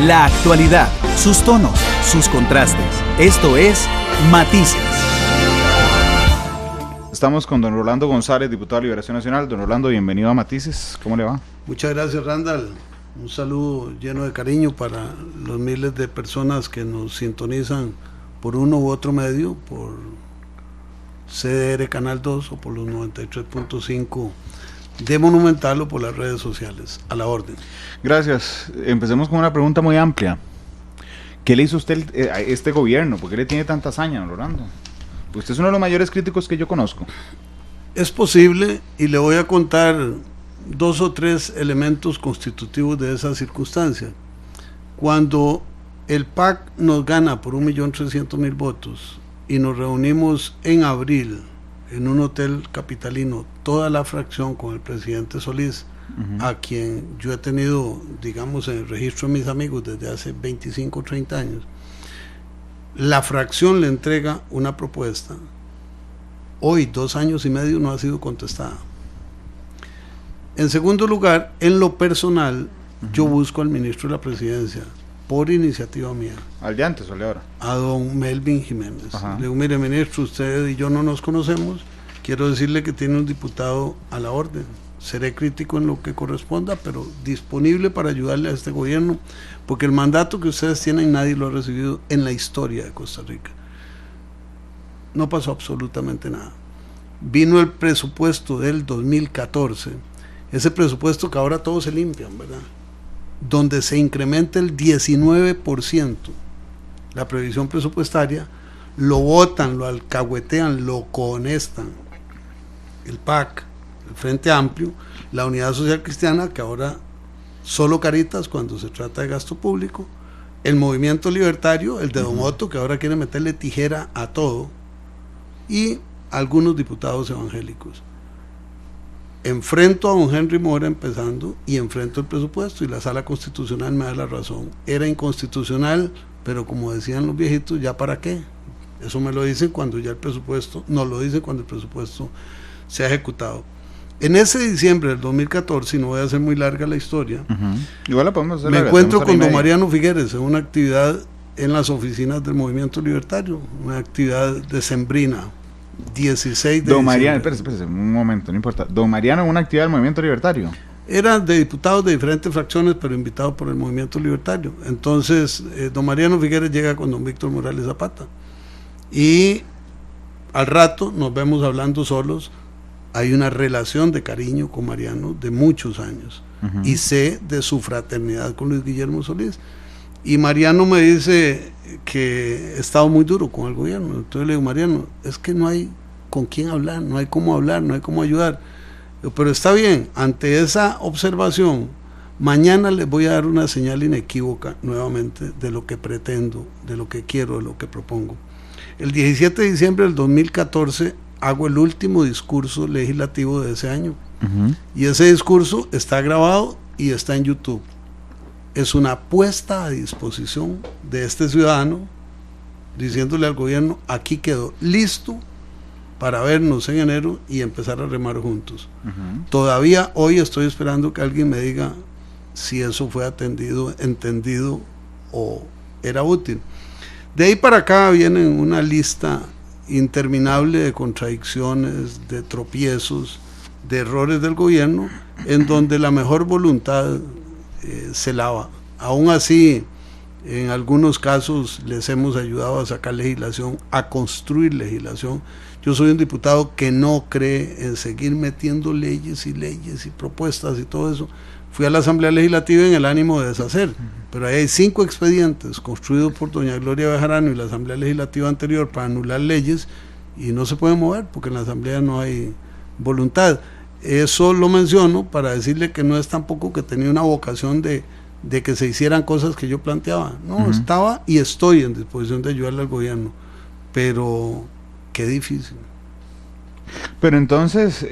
La actualidad, sus tonos, sus contrastes. Esto es Matices. Estamos con don Rolando González, diputado de Liberación Nacional. Don Rolando, bienvenido a Matices. ¿Cómo le va? Muchas gracias, Randall. Un saludo lleno de cariño para los miles de personas que nos sintonizan por uno u otro medio, por CDR Canal 2 o por los 93.5 de Monumental o por las redes sociales. A la orden. Gracias. Empecemos con una pregunta muy amplia. ¿Qué le hizo usted a este gobierno? ¿Por qué le tiene tanta hazaña, don Rolando? Usted es uno de los mayores críticos que yo conozco. Es posible, y le voy a contar 2 o 3 elementos constitutivos de esa circunstancia. Cuando el PAC nos gana por 1.300.000 votos y nos reunimos en abril en un hotel capitalino, toda la fracción con el presidente Solís, a quien yo he tenido, digamos, en el registro de mis amigos desde hace 25 o 30 años, la fracción le entrega una propuesta. Hoy, 2 años y medio, no ha sido contestada. En segundo lugar, en lo personal, yo busco al ministro de la Presidencia, por iniciativa mía. ¿Al de antes o al de ahora? A don Melvin Jiménez. Le digo, mire, ministro, usted y yo no nos conocemos, quiero decirle que tiene un diputado a la orden. Seré crítico en lo que corresponda, pero disponible para ayudarle a este gobierno, porque el mandato que ustedes tienen nadie lo ha recibido en la historia de Costa Rica. No pasó absolutamente nada. Vino el presupuesto del 2014, ese presupuesto que ahora todos se limpian, ¿verdad? Donde se incrementa el 19% la previsión presupuestaria, lo votan, lo alcahuetean, lo cohonestan el PAC, el Frente Amplio, la Unidad Social Cristiana, que ahora solo caritas cuando se trata de gasto público, el Movimiento Libertario, el de Don Otto, que ahora quiere meterle tijera a todo, y algunos diputados evangélicos. Enfrento a don Henry Mora empezando y enfrento el presupuesto, y la Sala Constitucional me da la razón. Era inconstitucional, pero como decían los viejitos, ¿ya para qué? Eso me lo dicen cuando ya el presupuesto, no lo dicen cuando el presupuesto se ha ejecutado. En ese diciembre del 2014, y no voy a hacer muy larga la historia, igual la podemos hacer me larga, encuentro con don Mariano Figueres en una actividad en las oficinas del Movimiento Libertario, una actividad decembrina, 16 de don Mariano, diciembre. espérese, un momento, no importa. Don Mariano en una actividad del Movimiento Libertario. Era de diputados de diferentes fracciones, pero invitado por el Movimiento Libertario. Entonces, don Mariano Figueres llega con don Víctor Morales Zapata. Y al rato nos vemos hablando solos. Hay una relación de cariño con Mariano de muchos años. Y sé de su fraternidad con Luis Guillermo Solís. Y Mariano me dice que he estado muy duro con el gobierno. Entonces le digo, Mariano, es que no hay con quién hablar, no hay cómo ayudar. Pero está bien, ante esa observación, mañana les voy a dar una señal inequívoca nuevamente de lo que pretendo, de lo que quiero, de lo que propongo. El 17 de diciembre del 2014 hago el último discurso legislativo de ese año. Y ese discurso está grabado y está en YouTube. Es una puesta a disposición de este ciudadano, diciéndole al gobierno, aquí quedó listo para vernos en enero y empezar a remar juntos. Todavía hoy estoy esperando que alguien me diga si eso fue atendido, entendido o era útil. De ahí para acá viene una lista interminable de contradicciones, de tropiezos, de errores del gobierno, en donde la mejor voluntad se lava. Aún así, en algunos casos les hemos ayudado a sacar legislación, a construir legislación. Yo soy un diputado que no cree en seguir metiendo leyes y propuestas y todo eso. Fui a la Asamblea Legislativa en el ánimo de deshacer, pero ahí hay 5 expedientes construidos por doña Gloria Bejarano y la Asamblea Legislativa anterior para anular leyes, y no se pueden mover porque en la Asamblea no hay voluntad. Eso lo menciono para decirle que no es tampoco que tenía una vocación de que se hicieran cosas que yo planteaba. No, estaba y estoy en disposición de ayudarle al gobierno, pero qué difícil. Pero entonces,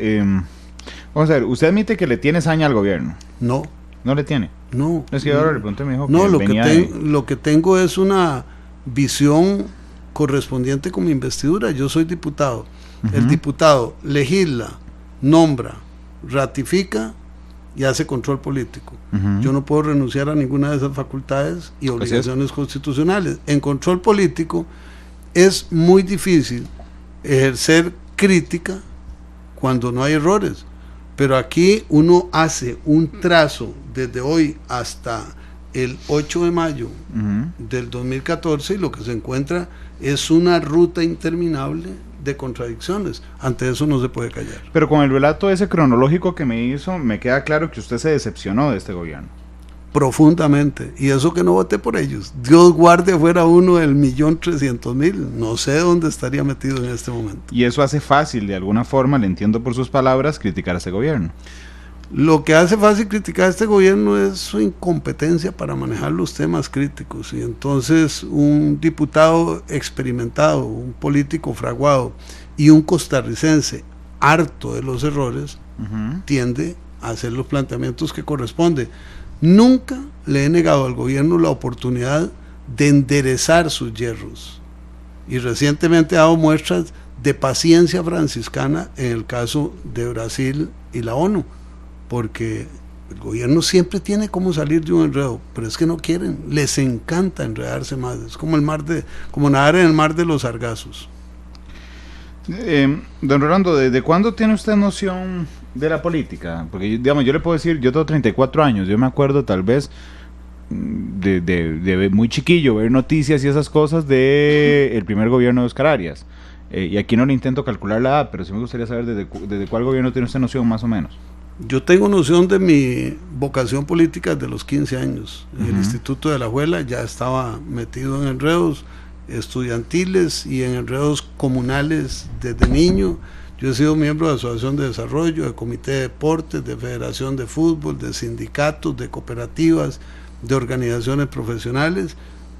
vamos a ver, usted admite que le tiene saña al gobierno. No. ¿No le tiene? No. Es que ahora le pregunté, me dijo no, que lo que tengo es una visión correspondiente con mi investidura. Yo soy diputado. El diputado legisla, nombra, ratifica y hace control político. Ujú. Yo no puedo renunciar a ninguna de esas facultades y obligaciones constitucionales. En control político es muy difícil ejercer crítica cuando no hay errores, pero aquí uno hace un trazo desde hoy hasta el 8 de mayo Ujú. del 2014 y lo que se encuentra es una ruta interminable de contradicciones. Ante eso no se puede callar. Pero con el relato ese cronológico que me hizo, me queda claro que usted se decepcionó de este gobierno. Profundamente, y eso que no voté por ellos. Dios guarde fuera uno del 1.300.000, no sé dónde estaría metido en este momento. Y eso hace fácil, de alguna forma, le entiendo por sus palabras, criticar a ese gobierno. Lo que hace fácil criticar a este gobierno es su incompetencia para manejar los temas críticos, y entonces un diputado experimentado, un político fraguado y un costarricense harto de los errores Ujú. tiende a hacer los planteamientos que corresponde. Nunca le he negado al gobierno la oportunidad de enderezar sus yerros, y recientemente ha dado muestras de paciencia franciscana en el caso de Brasil y la ONU, porque el gobierno siempre tiene cómo salir de un enredo, pero es que no quieren, les encanta enredarse más, es como como nadar en el mar de los sargazos. Don Rolando, ¿desde cuándo tiene usted noción de la política? Porque, digamos, yo le puedo decir, yo tengo 34 años, yo me acuerdo tal vez de muy chiquillo ver noticias y esas cosas de el primer gobierno de Oscar Arias. Y aquí no le intento calcular la edad, pero sí me gustaría saber desde cuál gobierno tiene usted noción más o menos. Yo tengo noción de mi vocación política desde los 15 años. En el Instituto de la Alajuela ya estaba metido en enredos estudiantiles y en enredos comunales desde niño. Yo he sido miembro de Asociación de Desarrollo, de Comité de Deportes, de Federación de Fútbol, de sindicatos, de cooperativas, de organizaciones profesionales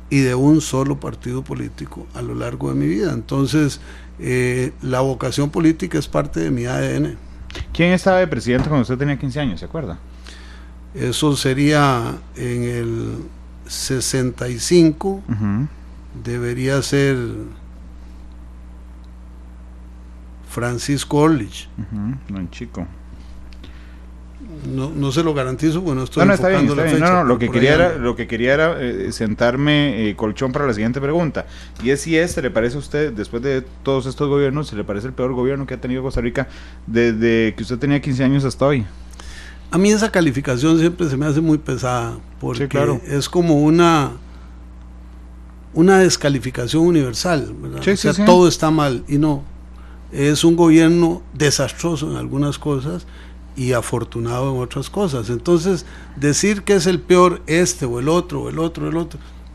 y de un solo partido político a lo largo de mi vida. Entonces, la vocación política es parte de mi ADN. ¿Quién estaba de presidente cuando usted tenía 15 años, se acuerda? Eso sería en el 65, Ujú. debería ser Francisco Orlich. Ujú. Don chico. No se lo garantizo, bueno, estoy No, está bien, enfocando la fecha. No, pero lo que quería era sentarme colchón para la siguiente pregunta. Y es si le parece a usted, después de todos estos gobiernos, se le parece el peor gobierno que ha tenido Costa Rica desde que usted tenía 15 años hasta hoy. A mí esa calificación siempre se me hace muy pesada, porque Sí, claro. es como una descalificación universal, ¿verdad? Sí, o sea, sí. todo está mal, y no. Es un gobierno desastroso en algunas cosas y afortunado en otras cosas. Entonces, decir que es el peor o el otro,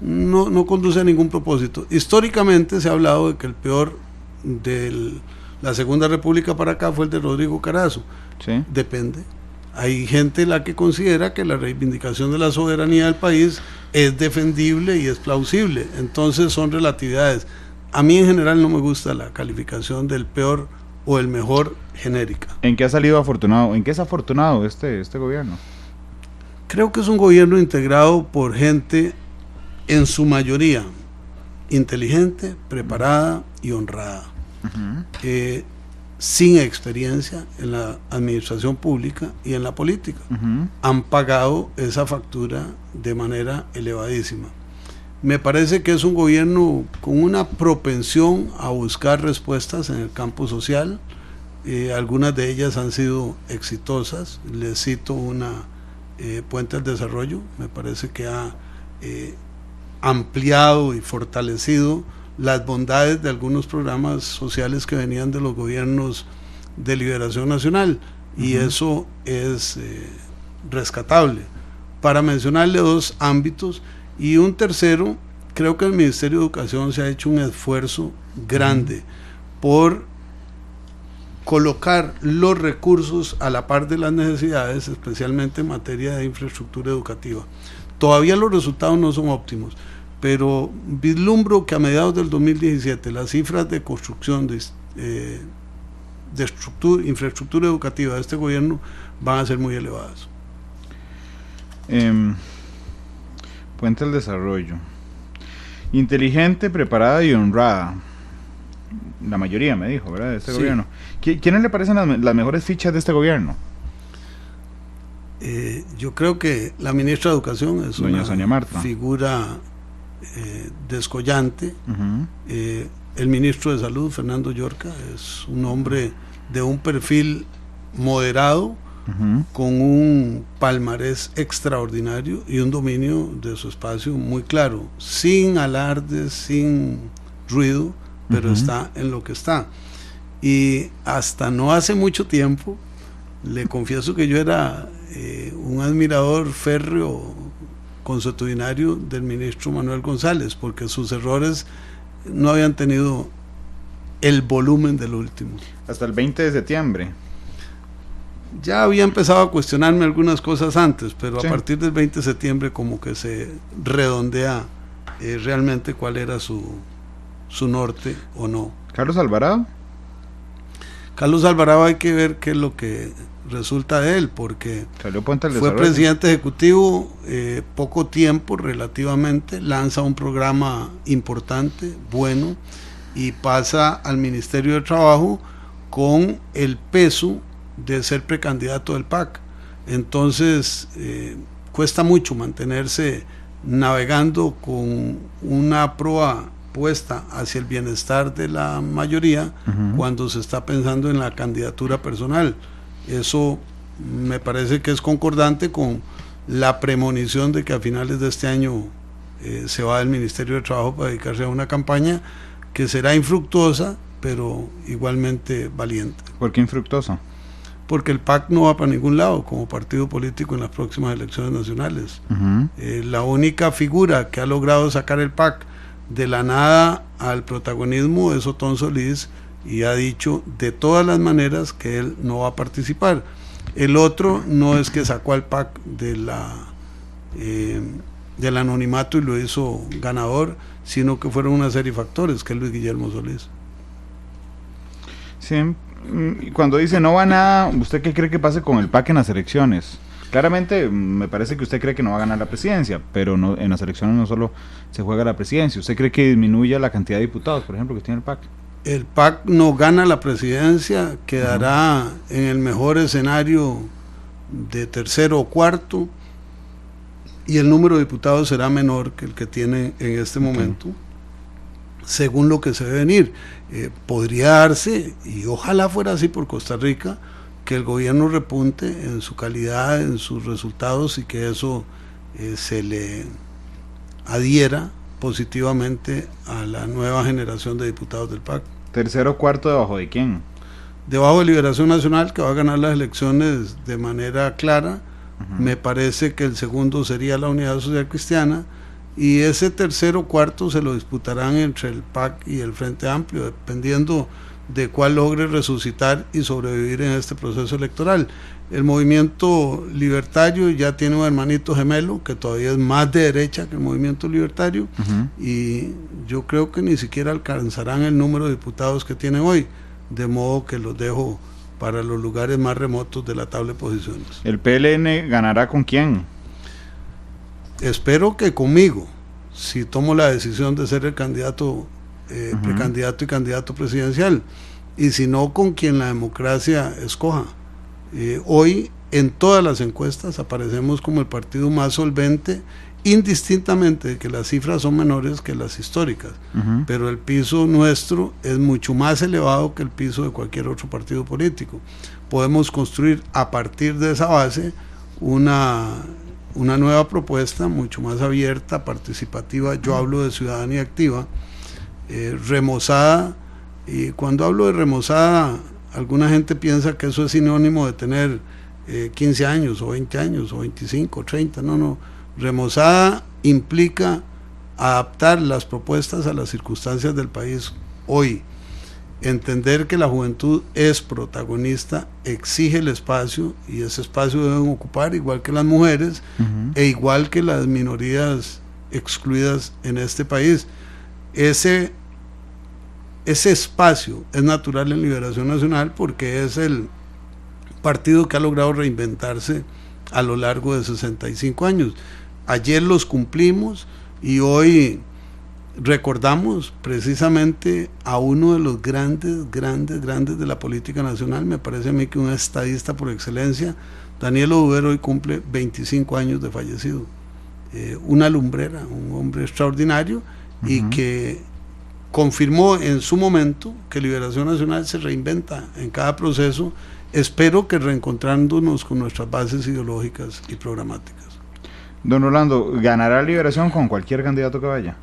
no conduce a ningún propósito. Históricamente se ha hablado de que el peor de la Segunda República para acá fue el de Rodrigo Carazo. Sí. Depende. Hay gente la que considera que la reivindicación de la soberanía del país es defendible y es plausible. Entonces son relatividades. A mí en general no me gusta la calificación del peor o el mejor genérica. ¿En qué ha salido afortunado? ¿En qué es afortunado este gobierno? Creo que es un gobierno integrado por gente, en su mayoría, inteligente, preparada y honrada. Uh-huh. Sin experiencia en la administración pública y en la política. Uh-huh. Han pagado esa factura de manera elevadísima. Me parece que es un gobierno con una propensión a buscar respuestas en el campo social. Algunas de ellas han sido exitosas. Les cito una, Puente al Desarrollo. Me parece que ha ampliado y fortalecido las bondades de algunos programas sociales que venían de los gobiernos de Liberación Nacional, y eso es rescatable. Para mencionarle dos ámbitos, y un tercero, creo que el Ministerio de Educación se ha hecho un esfuerzo grande por colocar los recursos a la par de las necesidades, especialmente en materia de infraestructura educativa. Todavía los resultados no son óptimos, pero vislumbro que a mediados del 2017 las cifras de construcción de infraestructura educativa de este gobierno van a ser muy elevadas. Puente al Desarrollo. Inteligente, preparada y honrada. La mayoría me dijo, ¿verdad? De este gobierno. ¿Quiénes le parecen las mejores fichas de este gobierno? Yo creo que la ministra de Educación es Doña una Sonia Marta. figura descollante. El ministro de Salud, Fernando Llorca, es un hombre de un perfil moderado, con un palmarés extraordinario y un dominio de su espacio muy claro, sin alardes, sin ruido, pero está en lo que está. Y hasta no hace mucho tiempo, le confieso que yo era un admirador férreo, consuetudinario del ministro Manuel González, porque sus errores no habían tenido el volumen del último. Hasta el 20 de septiembre. Ya había empezado a cuestionarme algunas cosas antes, pero Sí. a partir del 20 de septiembre como que se redondea realmente cuál era su norte o no. Carlos Alvarado. Carlos Alvarado, hay que ver qué es lo que resulta de él, porque Salió Puente al fue Desarrollo. presidente ejecutivo poco tiempo relativamente, lanza un programa importante, bueno, y pasa al Ministerio de Trabajo con el peso de ser precandidato del PAC. Entonces cuesta mucho mantenerse navegando con una proa puesta hacia el bienestar de la mayoría cuando se está pensando en la candidatura personal. Eso me parece que es concordante con la premonición de que a finales de este año se va del Ministerio de Trabajo para dedicarse a una campaña que será infructuosa, pero igualmente valiente. ¿Por qué infructuoso? Porque el PAC no va para ningún lado como partido político en las próximas elecciones nacionales. La única figura que ha logrado sacar el PAC de la nada al protagonismo es Otón Solís, y ha dicho de todas las maneras que él no va a participar. El otro no es que sacó al PAC del anonimato y lo hizo ganador, sino que fueron una serie de factores, que es Luis Guillermo Solís. Sí, y cuando dice no va nada, ¿usted qué cree que pase con el PAC en las elecciones? Claramente me parece que usted cree que no va a ganar la presidencia, pero no, en las elecciones no solo se juega la presidencia. ¿Usted cree que disminuya la cantidad de diputados, por ejemplo, que tiene el PAC? El PAC no gana la presidencia, quedará en el mejor escenario de tercero o cuarto, y el número de diputados será menor que el que tiene en este momento, según lo que se debe venir. Podría darse, y ojalá fuera así por Costa Rica, que el gobierno repunte en su calidad, en sus resultados, y que eso se le adhiera positivamente a la nueva generación de diputados del PAC. ¿Tercero o cuarto debajo de quién? Debajo de Liberación Nacional, que va a ganar las elecciones de manera clara. Me parece que el segundo sería la Unidad Social Cristiana, y ese tercero o cuarto se lo disputarán entre el PAC y el Frente Amplio, dependiendo de cuál logre resucitar y sobrevivir en este proceso electoral. El movimiento libertario ya tiene un hermanito gemelo que todavía es más de derecha que el movimiento libertario, y yo creo que ni siquiera alcanzarán el número de diputados que tienen hoy, de modo que los dejo para los lugares más remotos de la tabla de posiciones. ¿El PLN ganará con quién? Espero que conmigo, si tomo la decisión de ser el candidato, precandidato y candidato presidencial, y si no, con quien la democracia escoja. Hoy en todas las encuestas aparecemos como el partido más solvente, indistintamente de que las cifras son menores que las históricas, pero el piso nuestro es mucho más elevado que el piso de cualquier otro partido político. Podemos construir a partir de esa base una nueva propuesta mucho más abierta, participativa. Yo hablo de ciudadanía activa, remozada, y cuando hablo de remozada, alguna gente piensa que eso es sinónimo de tener 15 años o 20 años o 25 o 30. No, remozada implica adaptar las propuestas a las circunstancias del país hoy. Entender que la juventud es protagonista, exige el espacio, y ese espacio deben ocupar igual que las mujeres e igual que las minorías excluidas en este país. Ese espacio es natural en Liberación Nacional porque es el partido que ha logrado reinventarse a lo largo de 65 años. Ayer los cumplimos y hoy recordamos precisamente a uno de los grandes de la política nacional. Me parece a mí que un estadista por excelencia, Daniel Oduber hoy cumple 25 años de fallecido. Una lumbrera, un hombre extraordinario y que confirmó en su momento que Liberación Nacional se reinventa en cada proceso, espero que reencontrándonos con nuestras bases ideológicas y programáticas. Don Rolando, ¿ganará Liberación con cualquier candidato que vaya?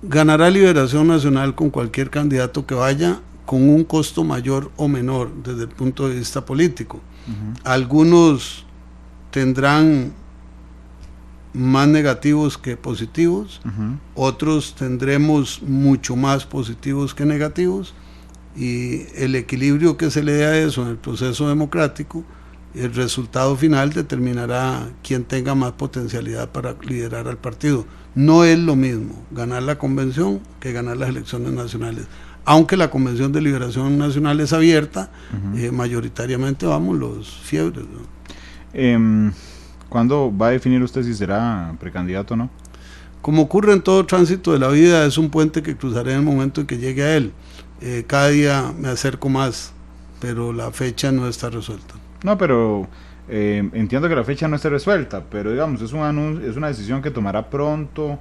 Ganará Liberación Nacional con cualquier candidato que vaya, con un costo mayor o menor desde el punto de vista político. Algunos tendrán más negativos que positivos, otros tendremos mucho más positivos que negativos, y el equilibrio que se le dé a eso en el proceso democrático, el resultado final determinará quién tenga más potencialidad para liderar al partido. No es lo mismo ganar la convención que ganar las elecciones nacionales, aunque la Convención de Liberación Nacional es abierta, mayoritariamente vamos los fiebres, ¿no? ¿Cuándo va a definir usted si será precandidato o no? Como ocurre en todo tránsito de la vida, es un puente que cruzaré en el momento en que llegue a él. Cada día me acerco más, pero la fecha no está resuelta. No, pero entiendo que la fecha no esté resuelta, pero digamos, es una decisión que tomará pronto,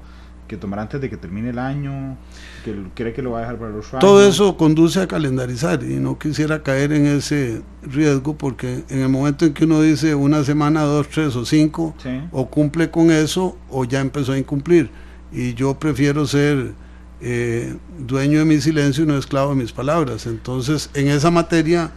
que tomará antes de que termine el año, que cree que lo va a dejar para los años. Todo eso conduce a calendarizar y no quisiera caer en ese riesgo, porque en el momento en que uno dice una semana, 2, 3 o 5, sí, o cumple con eso o ya empezó a incumplir, y yo prefiero ser dueño de mi silencio y no esclavo de mis palabras. Entonces en esa materia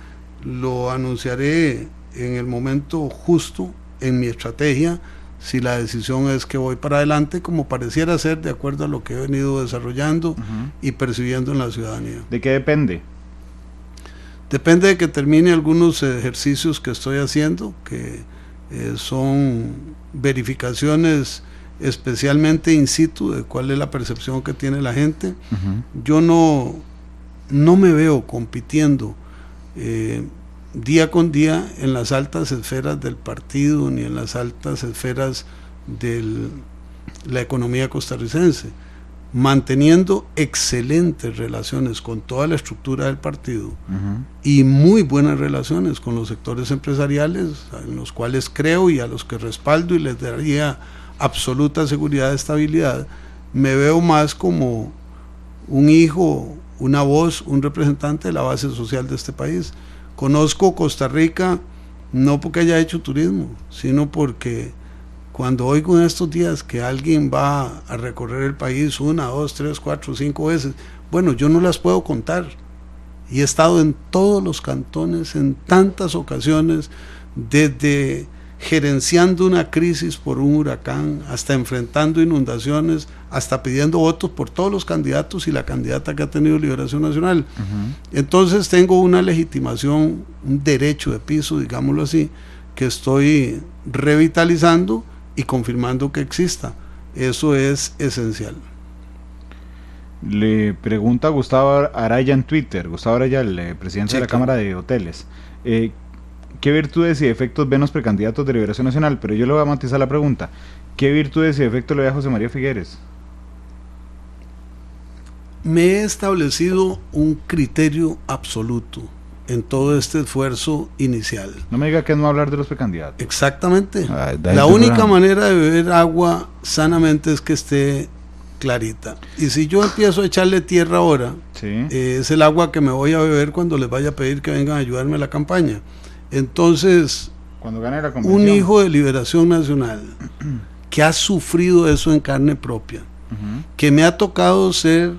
lo anunciaré en el momento justo en mi estrategia, si la decisión es que voy para adelante, como pareciera ser, de acuerdo a lo que he venido desarrollando y percibiendo en la ciudadanía. ¿De qué depende? Depende de que termine algunos ejercicios que estoy haciendo, que son verificaciones especialmente in situ de cuál es la percepción que tiene la gente. Yo no me veo compitiendo día con día en las altas esferas del partido ni en las altas esferas de la economía costarricense, manteniendo excelentes relaciones con toda la estructura del partido y muy buenas relaciones con los sectores empresariales, en los cuales creo y a los que respaldo y les daría absoluta seguridad de estabilidad. Me veo más como un hijo, una voz, un representante de la base social de este país. Conozco Costa Rica no porque haya hecho turismo, sino porque cuando oigo en estos días que alguien va a recorrer el país 1, 2, 3, 4, 5 veces, bueno, yo no las puedo contar, y he estado en todos los cantones en tantas ocasiones, desde gerenciando una crisis por un huracán, hasta enfrentando inundaciones, hasta pidiendo votos por todos los candidatos y la candidata que ha tenido Liberación Nacional. Entonces tengo una legitimación, un derecho de piso, digámoslo así, que estoy revitalizando y confirmando que exista. Eso es esencial. Le pregunta Gustavo Araya en Twitter, Gustavo Araya, el presidente de la Cámara de Hoteles, ¿qué virtudes y defectos ven los precandidatos de Liberación Nacional? Pero yo le voy a matizar la pregunta. ¿Qué virtudes y defectos le ve a José María Figueres? Me he establecido un criterio absoluto en todo este esfuerzo inicial. No me diga que no va a hablar de los precandidatos. Exactamente. La única manera de beber agua sanamente es que esté clarita. Y si yo empiezo a echarle tierra ahora, es el agua que me voy a beber cuando les vaya a pedir que vengan a ayudarme a la campaña. Entonces, cuando gane la convención, un hijo de Liberación Nacional que ha sufrido eso en carne propia, que me ha tocado ser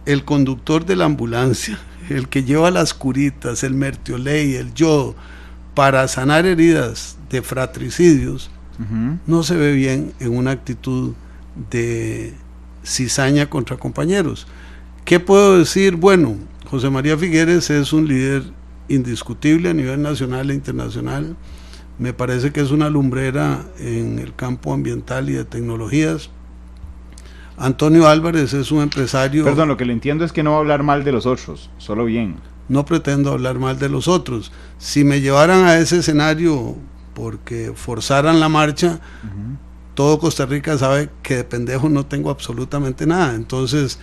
el conductor de la ambulancia, el que lleva las curitas, el mertioley, el yodo, para sanar heridas de fratricidios, no se ve bien en una actitud de cizaña contra compañeros. ¿Qué puedo decir? Bueno, José María Figueres es un líder indiscutible a nivel nacional e internacional. Me parece que es una lumbrera en el campo ambiental y de tecnologías. Antonio Álvarez es un empresario... Perdón, lo que le entiendo es que no va a hablar mal de los otros, solo bien. No pretendo hablar mal de los otros. Si me llevaran a ese escenario porque forzaran la marcha, todo Costa Rica sabe que de pendejo no tengo absolutamente nada. Entonces,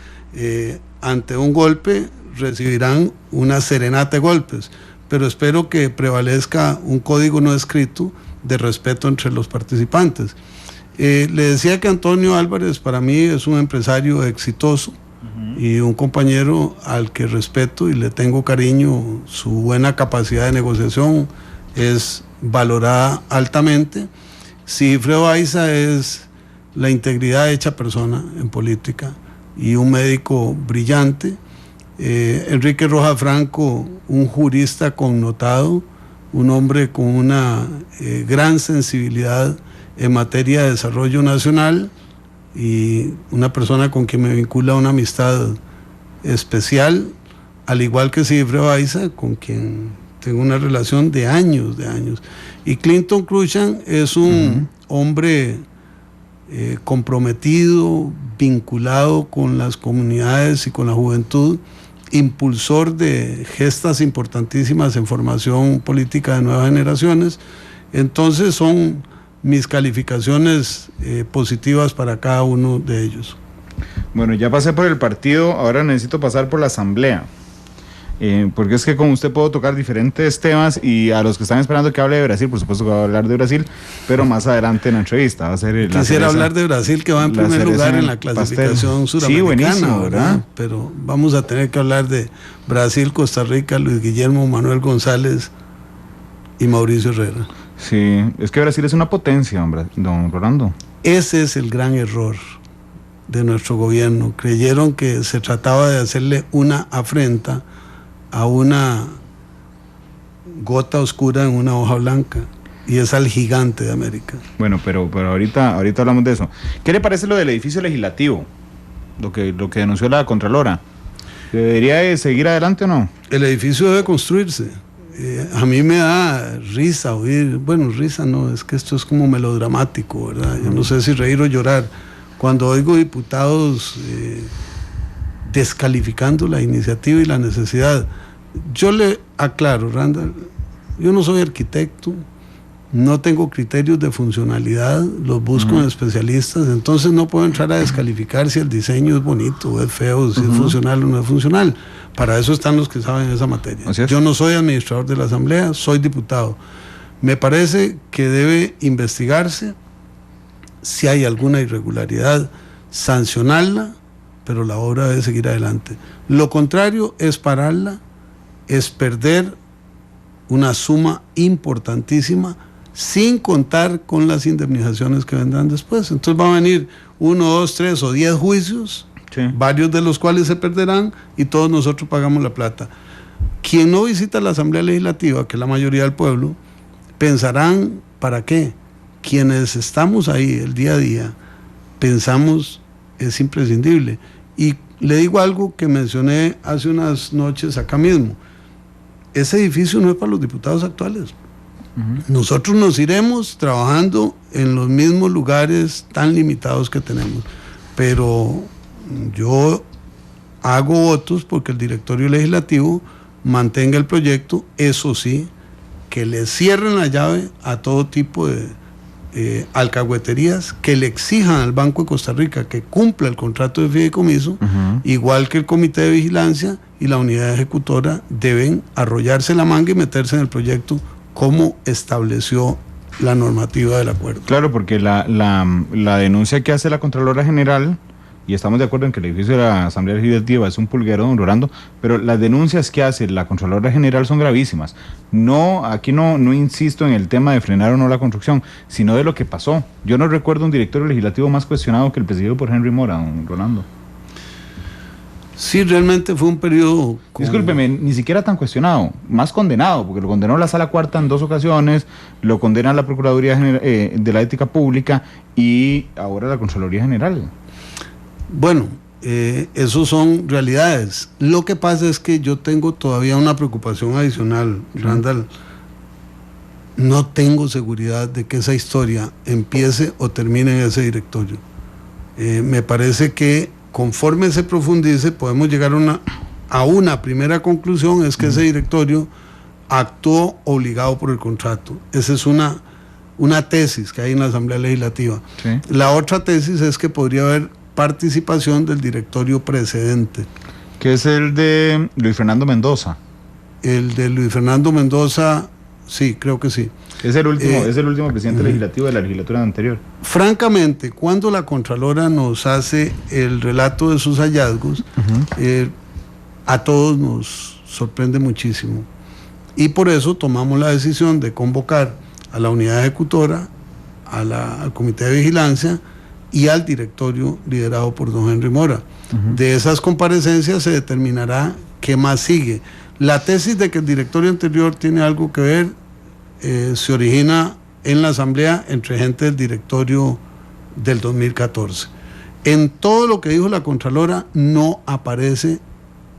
ante un golpe recibirán una serenata de golpes, pero espero que prevalezca un código no escrito de respeto entre los participantes. Le decía que Antonio Álvarez para mí es un empresario exitoso y un compañero al que respeto y le tengo cariño. Su buena capacidad de negociación es valorada altamente. Sigifredo Baiza es la integridad hecha persona en política y un médico brillante. Enrique Rojas Franco, un jurista connotado, un hombre con una gran sensibilidad en materia de desarrollo nacional y una persona con quien me vincula una amistad especial, al igual que Sigifredo Baiza, con quien tengo una relación de años. Y Clinton Cruikshank es un hombre comprometido, vinculado con las comunidades y con la juventud, impulsor de gestas importantísimas en formación política de nuevas generaciones. Entonces son mis calificaciones positivas para cada uno de ellos. Bueno, ya pasé por el partido, ahora necesito pasar por la asamblea. Porque es que con usted puedo tocar diferentes temas y a los que están esperando que hable de Brasil, por supuesto que va a hablar de Brasil, pero más adelante en la entrevista va a ser quisiera hablar de Brasil, que va en primer lugar en la clasificación suramericana, sí, buenísimo, ¿verdad? Pero vamos a tener que hablar de Brasil, Costa Rica, Luis Guillermo, Manuel González y Mauricio Herrera. Sí, es que Brasil es una potencia, hombre, don Rolando. Ese es el gran error de nuestro gobierno. Creyeron que se trataba de hacerle una afrenta a una gota oscura en una hoja blanca, y es al gigante de América. Bueno, pero ahorita hablamos de eso. ¿Qué le parece lo del edificio legislativo? Lo que denunció la Contralora. ¿Debería de seguir adelante o no? El edificio debe construirse. A mí me da risa oír, bueno, risa no, es que esto es como melodramático, ¿verdad? Yo no sé si reír o llorar cuando oigo diputados descalificando la iniciativa y la necesidad. Yo le aclaro, Randall, yo no soy arquitecto, no tengo criterios de funcionalidad, los busco en especialistas, entonces no puedo entrar a descalificar si el diseño es bonito o es feo, si es funcional o no es funcional. Para eso están los que saben esa materia. Yo no soy administrador de la Asamblea, soy diputado. Me parece que debe investigarse si hay alguna irregularidad, sancionarla, pero la obra debe seguir adelante. Lo contrario es pararla, es perder una suma importantísima sin contar con las indemnizaciones que vendrán después. Entonces van a venir 1, 2, 3 o 10 juicios, sí, varios de los cuales se perderán y todos nosotros pagamos la plata. Quien no visita la Asamblea Legislativa, que es la mayoría del pueblo, pensarán, ¿para qué? Quienes estamos ahí el día a día, pensamos, es imprescindible. Y le digo algo que mencioné hace unas noches acá mismo. Ese edificio no es para los diputados actuales. Nosotros nos iremos trabajando en los mismos lugares tan limitados que tenemos. Pero yo hago votos porque el directorio legislativo mantenga el proyecto, eso sí, que le cierren la llave a todo tipo de alcahueterías, que le exijan al Banco de Costa Rica que cumpla el contrato de fideicomiso, igual que el Comité de Vigilancia y la Unidad Ejecutora deben arrollarse la manga y meterse en el proyecto como estableció la normativa del acuerdo. Claro, porque la denuncia que hace la Contralora General, y estamos de acuerdo en que el edificio de la Asamblea Legislativa es un pulguero, don Rolando, pero las denuncias que hace la Contralora General son gravísimas. Aquí no insisto en el tema de frenar o no la construcción, sino de lo que pasó. Yo no recuerdo un directorio legislativo más cuestionado que el presidido por Henry Mora, don Rolando. Sí, realmente fue un periodo... Discúlpeme, ni siquiera tan cuestionado, más condenado, porque lo condenó la Sala Cuarta en 2 ocasiones, lo condena la Procuraduría de la Ética Pública y ahora la Contraloría General. Bueno, esos son realidades. Lo que pasa es que yo tengo todavía una preocupación adicional, Randall. No tengo seguridad de que esa historia empiece o termine en ese directorio. Me parece que conforme se profundice podemos llegar a una primera conclusión, es que ese directorio actuó obligado por el contrato. Esa es una tesis que hay en la Asamblea Legislativa. Sí. La otra tesis es que podría haber participación del directorio precedente, que es el de Luis Fernando Mendoza. El de Luis Fernando Mendoza, sí, creo que sí. Es el último presidente legislativo de la legislatura anterior. Francamente, cuando la Contralora nos hace el relato de sus hallazgos, a todos nos sorprende muchísimo. Y por eso tomamos la decisión de convocar a la unidad ejecutora, al comité de vigilancia y al directorio liderado por don Henry Mora. De esas comparecencias se determinará qué más sigue. La tesis de que el directorio anterior tiene algo que ver se origina en la asamblea entre gente del directorio del 2014. En todo lo que dijo la Contralora no aparece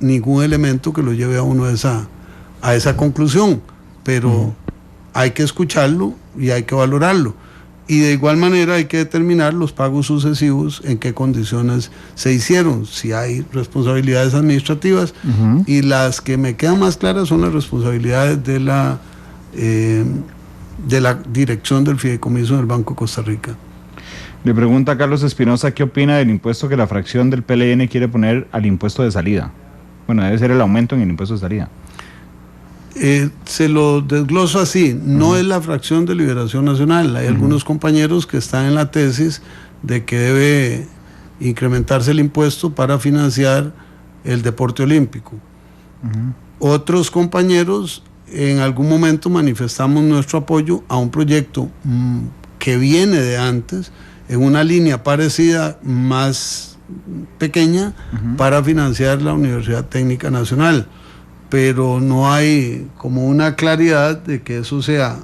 ningún elemento que lo lleve a uno a esa conclusión, pero hay que escucharlo y hay que valorarlo. Y de igual manera hay que determinar los pagos sucesivos, en qué condiciones se hicieron, si hay responsabilidades administrativas, y las que me quedan más claras son las responsabilidades de la dirección del fideicomiso del Banco de Costa Rica. Le pregunta a Carlos Espinosa qué opina del impuesto que la fracción del PLN quiere poner al impuesto de salida. Bueno, debe ser el aumento en el impuesto de salida. Se lo desgloso así, no es la fracción de Liberación Nacional. Hay algunos compañeros que están en la tesis de que debe incrementarse el impuesto para financiar el deporte olímpico. Otros compañeros en algún momento manifestamos nuestro apoyo a un proyecto que viene de antes, en una línea parecida, más pequeña, para financiar la Universidad Técnica Nacional, pero no hay como una claridad de que eso sea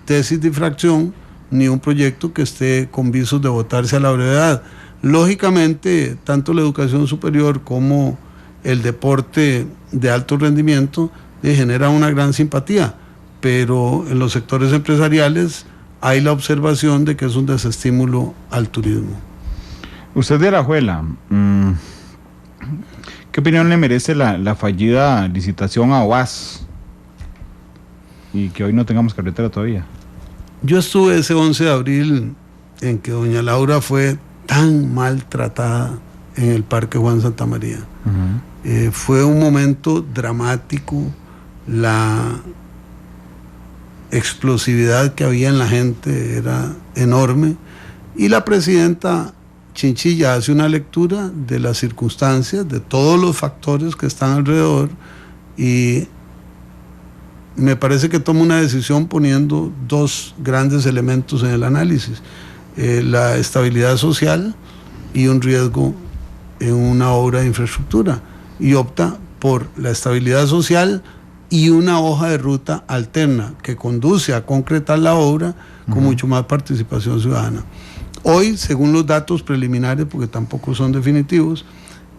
tesis de infracción, ni un proyecto que esté con visos de votarse a la brevedad. Lógicamente, tanto la educación superior como el deporte de alto rendimiento genera una gran simpatía, pero en los sectores empresariales hay la observación de que es un desestímulo al turismo. Usted de Alajuela, ¿qué opinión le merece la fallida licitación a OAS y que hoy no tengamos carretera todavía? Yo estuve ese 11 de abril en que doña Laura fue tan maltratada en el Parque Juan Santamaría. Fue un momento dramático, la explosividad que había en la gente era enorme, y la presidenta Chinchilla hace una lectura de las circunstancias, de todos los factores que están alrededor, y me parece que toma una decisión poniendo dos grandes elementos en el análisis: la estabilidad social y un riesgo en una obra de infraestructura, y opta por la estabilidad social y una hoja de ruta alterna que conduce a concretar la obra con mucho más participación ciudadana. Hoy, según los datos preliminares, porque tampoco son definitivos,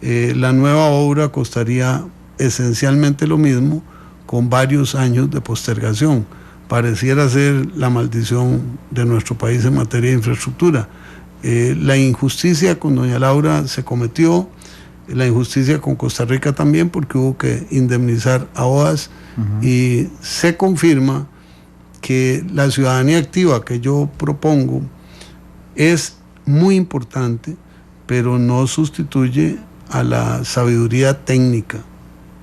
la nueva obra costaría esencialmente lo mismo, con varios años de postergación. Pareciera ser la maldición de nuestro país en materia de infraestructura. La injusticia con doña Laura se cometió, la injusticia con Costa Rica también, porque hubo que indemnizar a OAS, y se confirma que la ciudadanía activa que yo propongo es muy importante, pero no sustituye a la sabiduría técnica,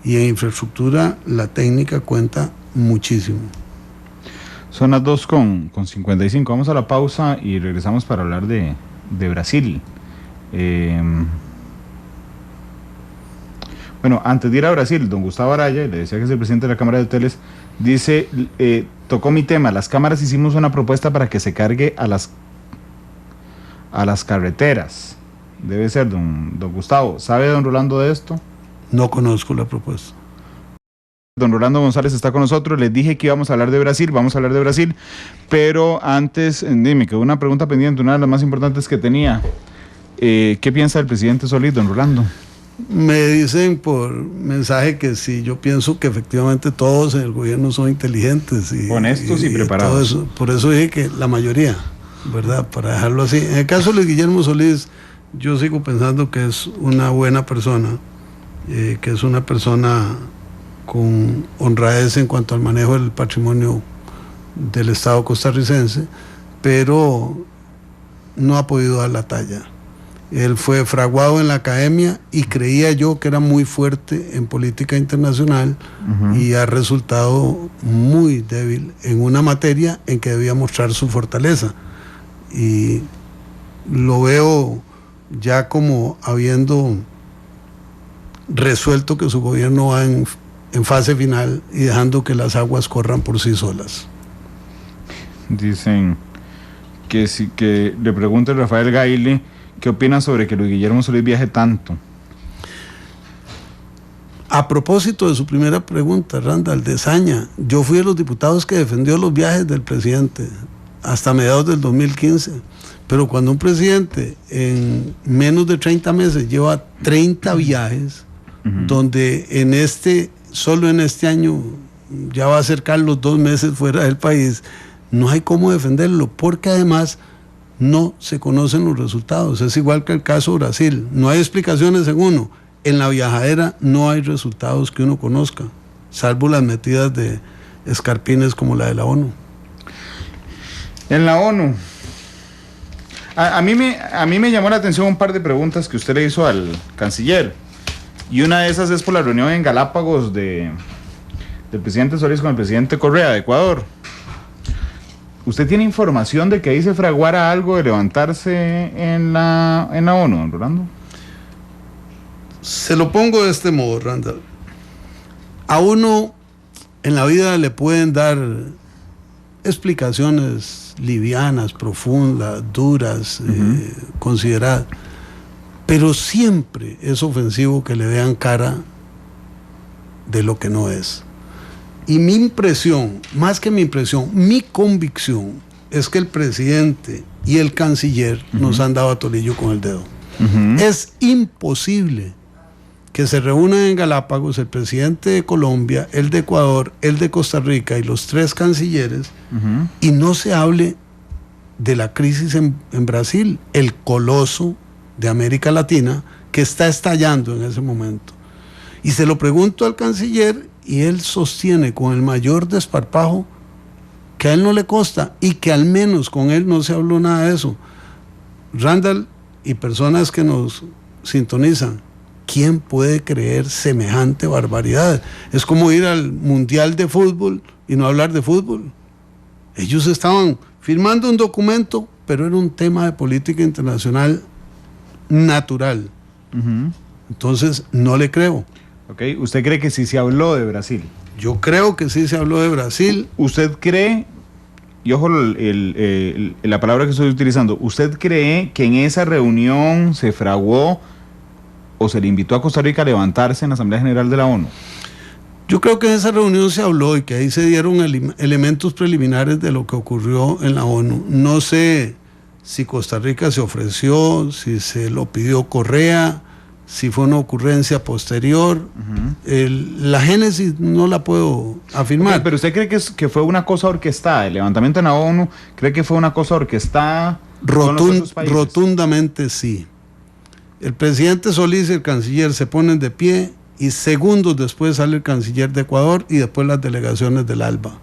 y en infraestructura la técnica cuenta muchísimo. Son las 2:55. Vamos a la pausa y regresamos para hablar de Brasil. Bueno, antes de ir a Brasil, don Gustavo Araya, le decía que es el presidente de la Cámara de Hoteles, dice, tocó mi tema: las cámaras hicimos una propuesta para que se cargue a las carreteras. Debe ser don Gustavo. ¿Sabe don Rolando de esto? No conozco la propuesta. Don Rolando González está con nosotros. Les dije que íbamos a hablar de Brasil, pero antes me quedó una pregunta pendiente, una de las más importantes que tenía. ¿Qué piensa el presidente Solís, don Rolando? Me dicen por mensaje que sí, yo pienso que efectivamente todos en el gobierno son inteligentes y honestos y preparados. Todo eso. Por eso dije que la mayoría, ¿verdad? Para dejarlo así. En el caso de Guillermo Solís, yo sigo pensando que es una buena persona, que es una persona con honradez en cuanto al manejo del patrimonio del Estado costarricense, pero no ha podido dar la talla. Él fue fraguado en la academia y creía yo que era muy fuerte en política internacional, y ha resultado muy débil en una materia en que debía mostrar su fortaleza. Y lo veo ya como habiendo resuelto que su gobierno va en fase final y dejando que las aguas corran por sí solas. Dicen que le pregunte a Rafael Gaile qué opina sobre que Luis Guillermo Solís viaje tanto. A propósito de su primera pregunta, Randall, de Saña, yo fui de los diputados que defendió los viajes del presidente hasta mediados del 2015, pero cuando un presidente en menos de 30 meses lleva 30 viajes, donde solo en este año ya va a acercar los 2 meses fuera del país, no hay cómo defenderlo, porque además no se conocen los resultados. Es igual que el caso Brasil, no hay explicaciones en uno. En la viajadera no hay resultados que uno conozca, salvo las metidas de escarpines como la de la ONU. En la ONU, a mí me llamó la atención un par de preguntas que usted le hizo al canciller, y una de esas es por la reunión en Galápagos del presidente Solís con el presidente Correa de Ecuador. ¿Usted tiene información de que ahí se fraguara algo de levantarse en la ONU, don Rolando? Se lo pongo de este modo, Randall. A uno en la vida le pueden dar explicaciones livianas, profundas, duras, consideradas, pero siempre es ofensivo que le vean cara de lo que no es. Y mi impresión, más que mi impresión, mi convicción es que el presidente y el canciller nos han dado a tolillo con el dedo. Es imposible que se reúnan en Galápagos el presidente de Colombia, el de Ecuador, el de Costa Rica y los 3 cancilleres, y no se hable de la crisis en Brasil, el coloso de América Latina que está estallando en ese momento. Y se lo pregunto al canciller y él sostiene con el mayor desparpajo que a él no le consta y que al menos con él no se habló nada de eso. Randall y personas que nos sintonizan, ¿quién puede creer semejante barbaridad? Es como ir al Mundial de Fútbol y no hablar de fútbol. Ellos estaban firmando un documento, pero era un tema de política internacional natural. Entonces, no le creo. Ok, ¿usted cree que sí se habló de Brasil? Yo creo que sí se habló de Brasil. ¿Usted cree, y ojo la palabra que estoy utilizando, ¿usted cree que en esa reunión se fraguó o se le invitó a Costa Rica a levantarse en la Asamblea General de la ONU? Yo creo que en esa reunión se habló y que ahí se dieron elementos preliminares de lo que ocurrió en la ONU. No sé si Costa Rica se ofreció, si se lo pidió Correa, si fue una ocurrencia posterior. La génesis no la puedo afirmar. Okay, pero ¿usted cree que fue una cosa orquestada? ¿El levantamiento en la ONU cree que fue una cosa orquestada? Rotundamente sí. El presidente Solís y el canciller se ponen de pie y segundos después sale el canciller de Ecuador y después las delegaciones del ALBA.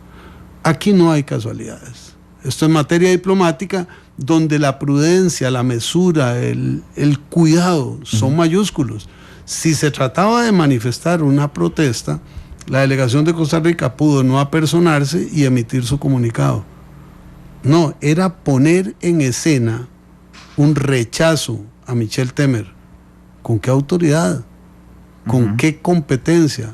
Aquí no hay casualidades. Esto es materia diplomática donde la prudencia, la mesura, el cuidado son mayúsculos. Si se trataba de manifestar una protesta, la delegación de Costa Rica pudo no apersonarse y emitir su comunicado. No, era poner en escena un rechazo a Michel Temer. ¿Con qué autoridad? ¿Con qué competencia?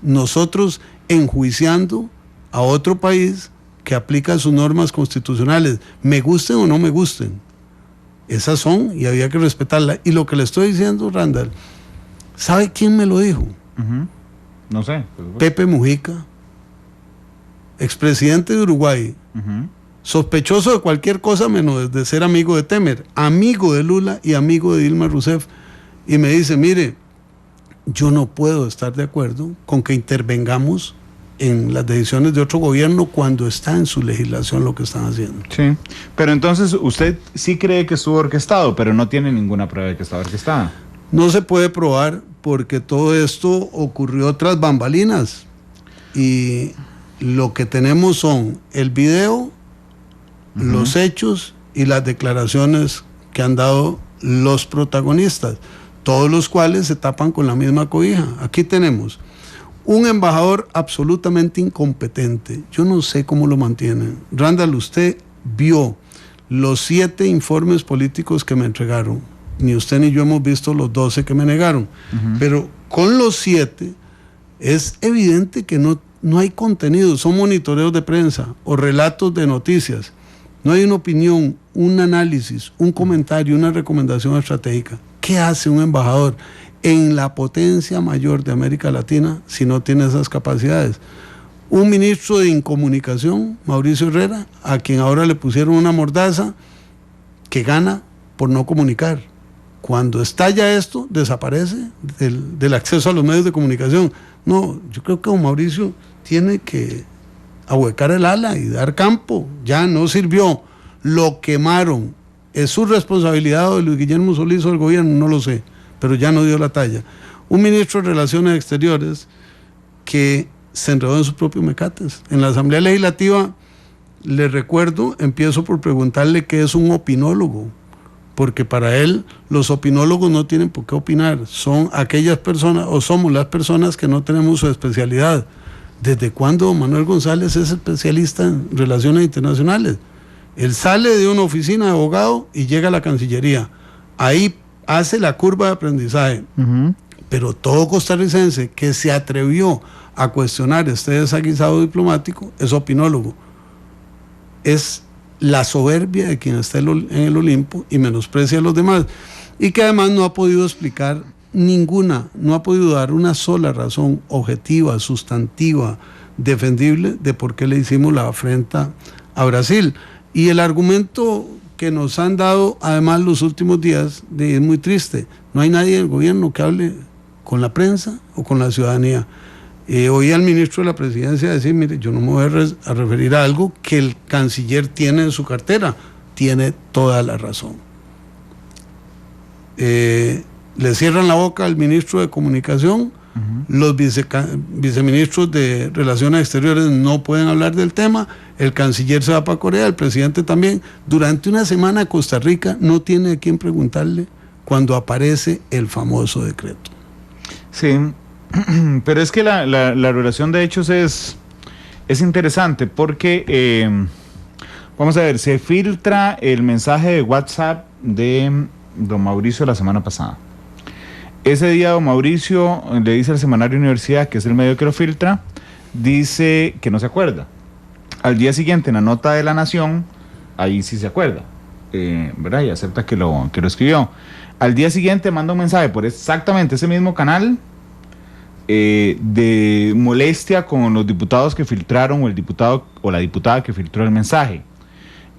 Nosotros enjuiciando a otro país que aplica sus normas constitucionales, me gusten o no me gusten. Esas son y había que respetarlas. Y lo que le estoy diciendo, Randall, ¿sabe quién me lo dijo? No sé. Pepe Mujica, expresidente de Uruguay, sospechoso de cualquier cosa menos de ser amigo de Temer, amigo de Lula y amigo de Dilma Rousseff. Y me dice, mire, yo no puedo estar de acuerdo con que intervengamos en las decisiones de otro gobierno cuando está en su legislación lo que están haciendo. Sí, pero entonces usted sí cree que estuvo orquestado, pero no tiene ninguna prueba de que estaba orquestada. No se puede probar porque todo esto ocurrió tras bambalinas y lo que tenemos son el video, los hechos y las declaraciones que han dado los protagonistas, todos los cuales se tapan con la misma cobija. Aquí tenemos un embajador absolutamente incompetente. Yo no sé cómo lo mantienen. Randall, usted vio los 7 informes políticos que me entregaron. Ni usted ni yo hemos visto los 12 que me negaron. Pero con los 7 es evidente que no hay contenido. Son monitoreos de prensa o relatos de noticias. No hay una opinión, un análisis, un comentario, una recomendación estratégica. ¿Qué hace un embajador en la potencia mayor de América Latina si no tiene esas capacidades? Un ministro de Incomunicación, Mauricio Herrera, a quien ahora le pusieron una mordaza, que gana por no comunicar. Cuando estalla esto, desaparece del acceso a los medios de comunicación. No, yo creo que don Mauricio tiene que ahuecar el ala y dar campo. Ya no sirvió. Lo quemaron. ¿Es su responsabilidad o de Luis Guillermo Solís o del gobierno? No lo sé, pero ya no dio la talla. Un ministro de Relaciones Exteriores que se enredó en sus propios mecates. En la Asamblea Legislativa, le recuerdo, empiezo por preguntarle qué es un opinólogo, porque para él los opinólogos no tienen por qué opinar, son aquellas personas, o somos las personas que no tenemos su especialidad. ¿Desde cuándo Manuel González es especialista en relaciones internacionales? Él sale de una oficina de abogado y llega a la Cancillería. Ahí hace la curva de aprendizaje. Pero todo costarricense que se atrevió a cuestionar este desaguisado diplomático es opinólogo. Es la soberbia de quien está en el Olimpo y menosprecia a los demás. Y que además no ha podido explicar no ha podido dar una sola razón objetiva, sustantiva, defendible de por qué le hicimos la afrenta a Brasil. Y el argumento que nos han dado además los últimos días es muy triste. No hay nadie del gobierno que hable con la prensa o con la ciudadanía. Oí al ministro de la Presidencia decir, mire, yo no me voy a referir a algo que el canciller tiene en su cartera. Tiene toda la razón. Le cierran la boca al ministro de Comunicación. Los viceministros de Relaciones Exteriores no pueden hablar del tema. El canciller se va para Corea, el presidente también. Durante una semana Costa Rica no tiene a quién preguntarle cuando aparece el famoso decreto. Sí, pero es que la relación de hechos es interesante porque, vamos a ver, se filtra el mensaje de WhatsApp de don Mauricio la semana pasada. Ese día don Mauricio le dice al Semanario Universidad, que es el medio que lo filtra, dice que no se acuerda. Al día siguiente, en la nota de La Nación, ahí sí se acuerda, ¿verdad? Y acepta que lo escribió. Al día siguiente manda un mensaje por exactamente ese mismo canal de molestia con los diputados que filtraron, o el diputado o la diputada que filtró el mensaje.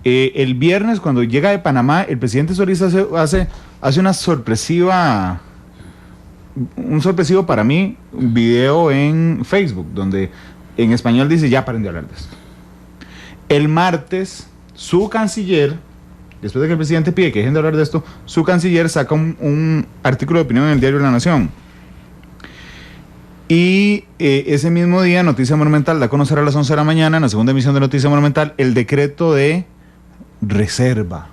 El viernes, cuando llega de Panamá, el presidente Solís hace un sorpresivo para mí video en Facebook, donde en español dice, ya paren de hablar de esto. El martes, su canciller, después de que el presidente pide que dejen de hablar de esto, su canciller saca un artículo de opinión en el diario La Nación. Y ese mismo día, Noticia Monumental da a conocer a las 11 de la mañana, en la segunda emisión de Noticia Monumental, el decreto de reserva.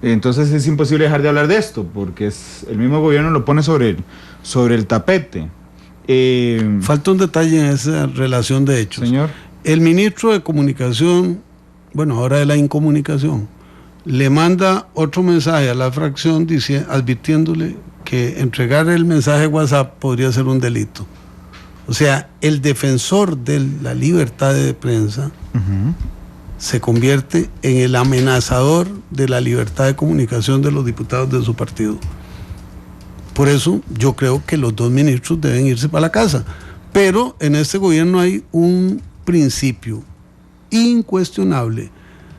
Entonces es imposible dejar de hablar de esto, porque el mismo gobierno lo pone sobre el tapete. Falta un detalle en esa relación de hechos. Señor. El ministro de Comunicación, bueno, ahora de la Incomunicación, le manda otro mensaje a la fracción advirtiéndole que entregar el mensaje WhatsApp podría ser un delito. O sea, el defensor de la libertad de prensa se convierte en el amenazador de la libertad de comunicación de los diputados de su partido. Por eso yo creo que los dos ministros deben irse para la casa. Pero en este gobierno hay un principio incuestionable.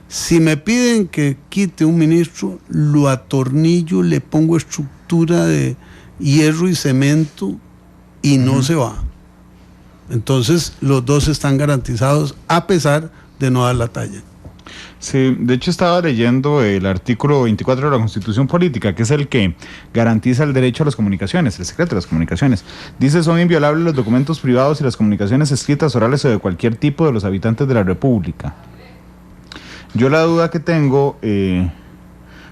Si me piden que quite un ministro, lo atornillo, le pongo estructura de hierro y cemento y no se va. Entonces los dos están garantizados a pesar de no dar la talla. Sí, de hecho estaba leyendo el artículo 24 de la Constitución Política, que es el que garantiza el derecho a las comunicaciones, el secreto de las comunicaciones. Dice, son inviolables los documentos privados y las comunicaciones escritas, orales o de cualquier tipo de los habitantes de la República. Yo la duda que tengo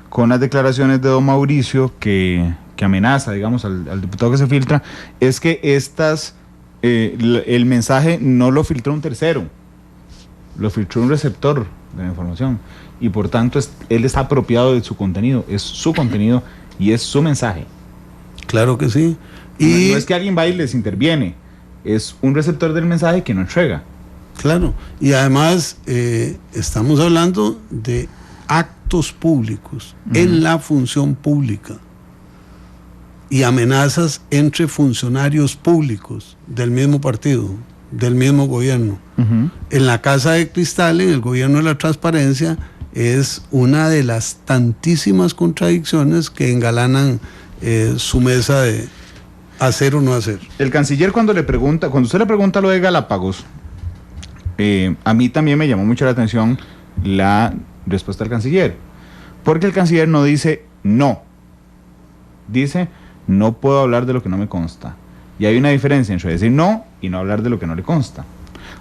con las declaraciones de don Mauricio que amenaza, digamos, al diputado que se filtra, es que el mensaje no lo filtró un tercero, lo filtró un receptor de la información, y por tanto él está apropiado de su contenido, es su contenido y es su mensaje. Claro que sí. Y no es que alguien va y les interviene, es un receptor del mensaje que no entrega. Claro, y además estamos hablando de actos públicos en la función pública y amenazas entre funcionarios públicos del mismo partido, del mismo gobierno. En la Casa de Cristal, en el gobierno de la transparencia, es una de las tantísimas contradicciones que engalanan su mesa de hacer o no hacer. El canciller cuando usted le pregunta lo de Galápagos, a mí también me llamó mucho la atención la respuesta del canciller, porque el canciller no dice no, dice no puedo hablar de lo que no me consta, y hay una diferencia entre decir no y no hablar de lo que no le consta.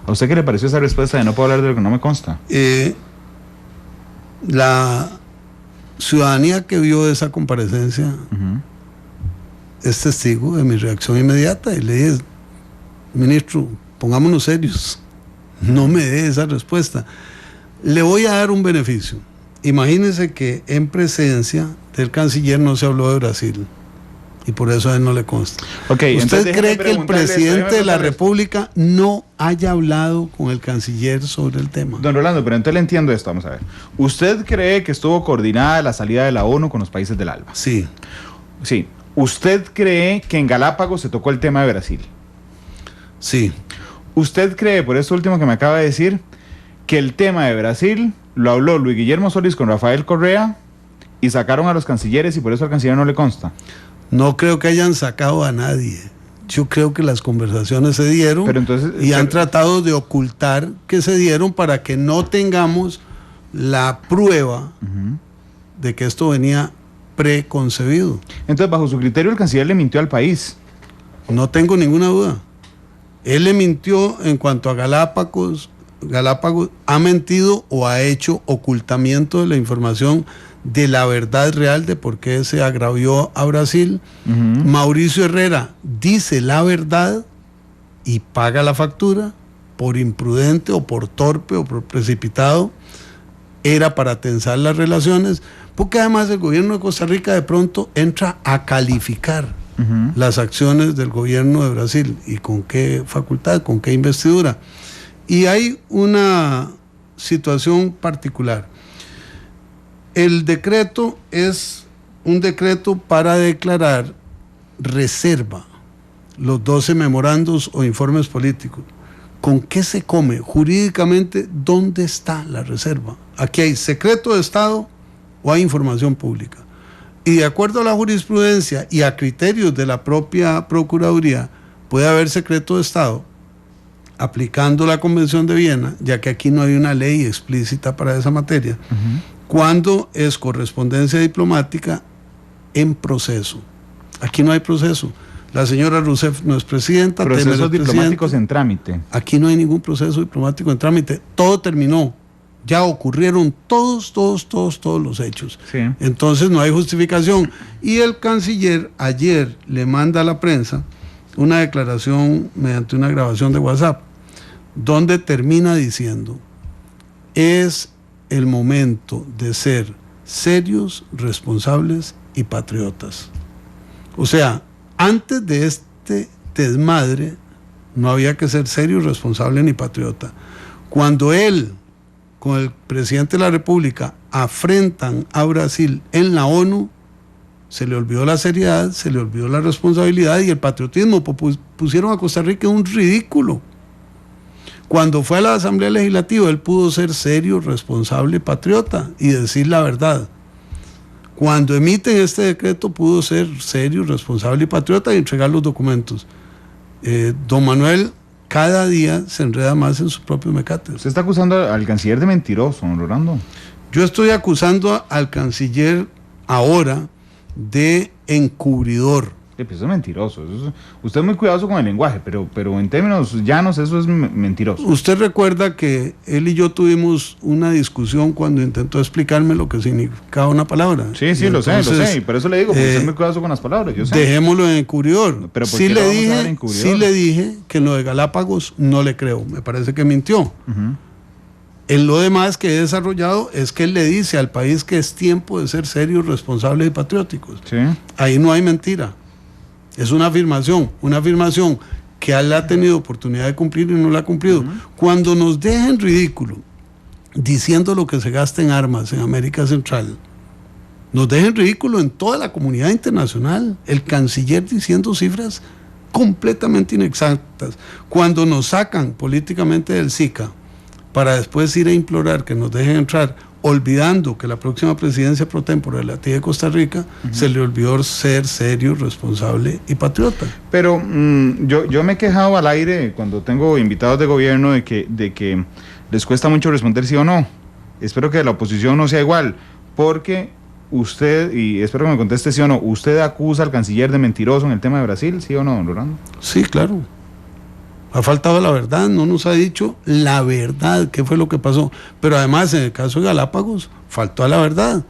¿A usted qué le pareció esa respuesta de no puedo hablar de lo que no me consta? La ciudadanía que vio esa comparecencia es testigo de mi reacción inmediata, y le dije, ministro, pongámonos serios, no me dé esa respuesta. Le voy a dar un beneficio. Imagínese que en presencia del canciller no se habló de Brasil, y por eso a él no le consta. ¿Usted cree que el presidente de la República no haya hablado con el canciller sobre el tema? Don Rolando, pero entonces le entiendo esto, vamos a ver. ¿Usted cree que estuvo coordinada la salida de la ONU con los países del ALBA? Sí. Sí. ¿Usted cree que en Galápagos se tocó el tema de Brasil? Sí. ¿Usted cree, por esto último que me acaba de decir, que el tema de Brasil lo habló Luis Guillermo Solís con Rafael Correa y sacaron a los cancilleres y por eso al canciller no le consta? No creo que hayan sacado a nadie. Yo creo que las conversaciones se dieron, han tratado de ocultar que se dieron para que no tengamos la prueba de que esto venía preconcebido. Entonces, bajo su criterio, el canciller le mintió al país. No tengo ninguna duda. Él le mintió en cuanto a Galápagos. Galápagos ha mentido o ha hecho ocultamiento de la información de la verdad real de por qué se agravió a Brasil. Mauricio Herrera dice la verdad y paga la factura por imprudente o por torpe o por precipitado. Era para tensar las relaciones, porque además el gobierno de Costa Rica de pronto entra a calificar las acciones del gobierno de Brasil. ¿Y con qué facultad? ¿Con qué investidura? Y hay una situación particular. El decreto es un decreto para declarar reserva los 12 memorandos o informes políticos. ¿Con qué se come? Jurídicamente, ¿dónde está la reserva? Aquí hay secreto de Estado o hay información pública. Y de acuerdo a la jurisprudencia y a criterios de la propia Procuraduría, puede haber secreto de Estado aplicando la Convención de Viena, ya que aquí no hay una ley explícita para esa materia, cuando es correspondencia diplomática en proceso. Aquí no hay proceso. La señora Rousseff no es presidenta. Procesos diplomáticos en trámite. Aquí no hay ningún proceso diplomático en trámite. Todo terminó. Ya ocurrieron todos los hechos. Sí. Entonces no hay justificación. Y el canciller ayer le manda a la prensa una declaración mediante una grabación de WhatsApp, donde termina diciendo: es el momento de ser serios, responsables y patriotas. O sea, antes de este desmadre no había que ser serio, responsable ni patriota. Cuando él, con el presidente de la República, afrentan a Brasil en la ONU, se le olvidó la seriedad, se le olvidó la responsabilidad y el patriotismo. Pusieron a Costa Rica en un ridículo. Cuando fue a la Asamblea Legislativa, él pudo ser serio, responsable y patriota y decir la verdad. Cuando emiten este decreto, pudo ser serio, responsable y patriota y entregar los documentos. Don Manuel cada día se enreda más en sus propios mecates. ¿Usted está acusando al canciller de mentiroso, don Rolando? Yo estoy acusando al canciller ahora de encubridor. Eso es mentiroso. Usted es muy cuidadoso con el lenguaje, pero en términos llanos eso es mentiroso. Usted recuerda que él y yo tuvimos una discusión cuando intentó explicarme lo que significaba una palabra. Sí, lo sé, y por eso le digo, porque usted es muy cuidadoso con las palabras, yo sé. Dejémoslo en encubridor. Pero sí le dije que en lo de Galápagos no le creo, me parece que mintió. Uh-huh. En lo demás que he desarrollado es que él le dice al país que es tiempo de ser serios, responsables y patrióticos. Sí. Ahí no hay mentira. Es una afirmación que él ha tenido oportunidad de cumplir y no la ha cumplido. Uh-huh. Cuando nos dejen ridículo diciendo lo que se gasta en armas en América Central, nos dejen ridículo en toda la comunidad internacional, el canciller diciendo cifras completamente inexactas, cuando nos sacan políticamente del SICA para después ir a implorar que nos dejen entrar, olvidando que la próxima presidencia pro tempore de la TIE de Costa Rica, uh-huh, se le olvidó ser serio, responsable y patriota. Pero yo me he quejado al aire cuando tengo invitados de gobierno de que les cuesta mucho responder sí o no. Espero que la oposición no sea igual, porque usted, y espero que me conteste sí o no, ¿usted acusa al canciller de mentiroso en el tema de Brasil, sí o no, don Rolando? Sí, claro. Ha faltado la verdad, no nos ha dicho la verdad, qué fue lo que pasó. Pero además, en el caso de Galápagos, faltó a la verdad.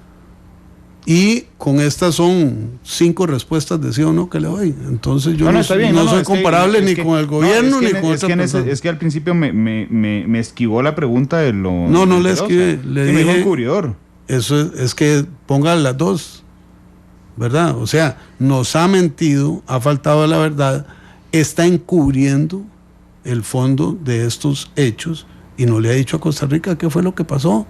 Y con estas son 5 respuestas de sí o no que le doy. Entonces yo no soy comparable ni con el gobierno ni con otra persona. Es que al principio me esquivó la pregunta de lo... No le esquivé, le dije... Me dijo encubridor. Eso es que ponga las dos, ¿verdad? O sea, nos ha mentido, ha faltado a la verdad, está encubriendo el fondo de estos hechos y no le ha dicho a Costa Rica qué fue lo que pasó.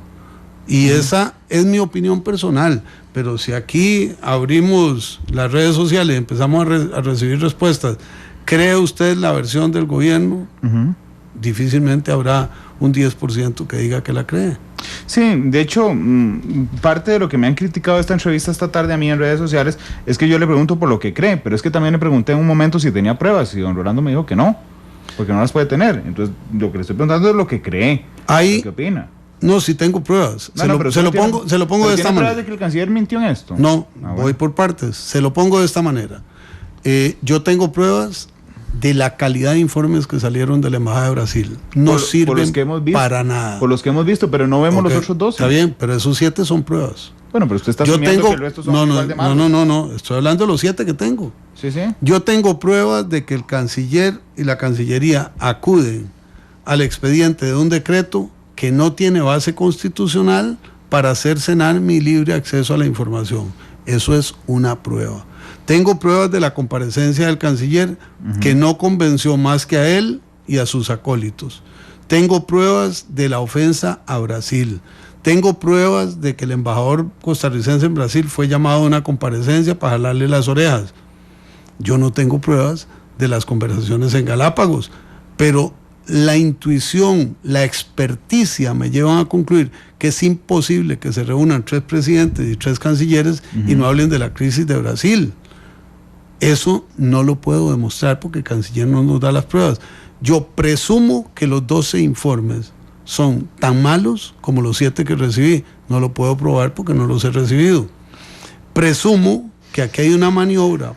Y esa es mi opinión personal, pero si aquí abrimos las redes sociales y empezamos a recibir respuestas, ¿cree usted la versión del gobierno? Uh-huh. Difícilmente habrá un 10% que diga que la cree. Sí, de hecho, parte de lo que me han criticado esta entrevista esta tarde a mí en redes sociales es que yo le pregunto por lo que cree, pero es que también le pregunté en un momento si tenía pruebas y don Rolando me dijo que no, porque no las puede tener. Entonces, lo que le estoy preguntando es lo que cree, ¿qué opina? No, sí tengo pruebas. Se lo pongo de esta manera. ¿Tiene pruebas de que el canciller mintió en esto? No, voy por partes. Se lo pongo de esta manera. Yo tengo pruebas de la calidad de informes que salieron de la Embajada de Brasil. No sirven para nada. Por los que hemos visto, pero no vemos los otros 12. Está bien, pero esos 7 son pruebas. Bueno, pero usted está asumiendo que el resto son igual de malos. No, estoy hablando de los 7 que tengo. Sí. Yo tengo pruebas de que el canciller y la Cancillería acuden al expediente de un decreto que no tiene base constitucional para hacer cenar mi libre acceso a la información. Eso es una prueba. Tengo pruebas de la comparecencia del canciller, uh-huh, que no convenció más que a él y a sus acólitos. Tengo pruebas de la ofensa a Brasil. Tengo pruebas de que el embajador costarricense en Brasil fue llamado a una comparecencia para jalarle las orejas. Yo no tengo pruebas de las conversaciones en Galápagos, pero la intuición, la experticia me llevan a concluir que es imposible que se reúnan 3 presidentes y 3 cancilleres, uh-huh, y no hablen de la crisis de Brasil. Eso no lo puedo demostrar porque el canciller no nos da las pruebas. Yo presumo que los 12 informes son tan malos como los 7 que recibí. No lo puedo probar porque no los he recibido. Presumo que aquí hay una maniobra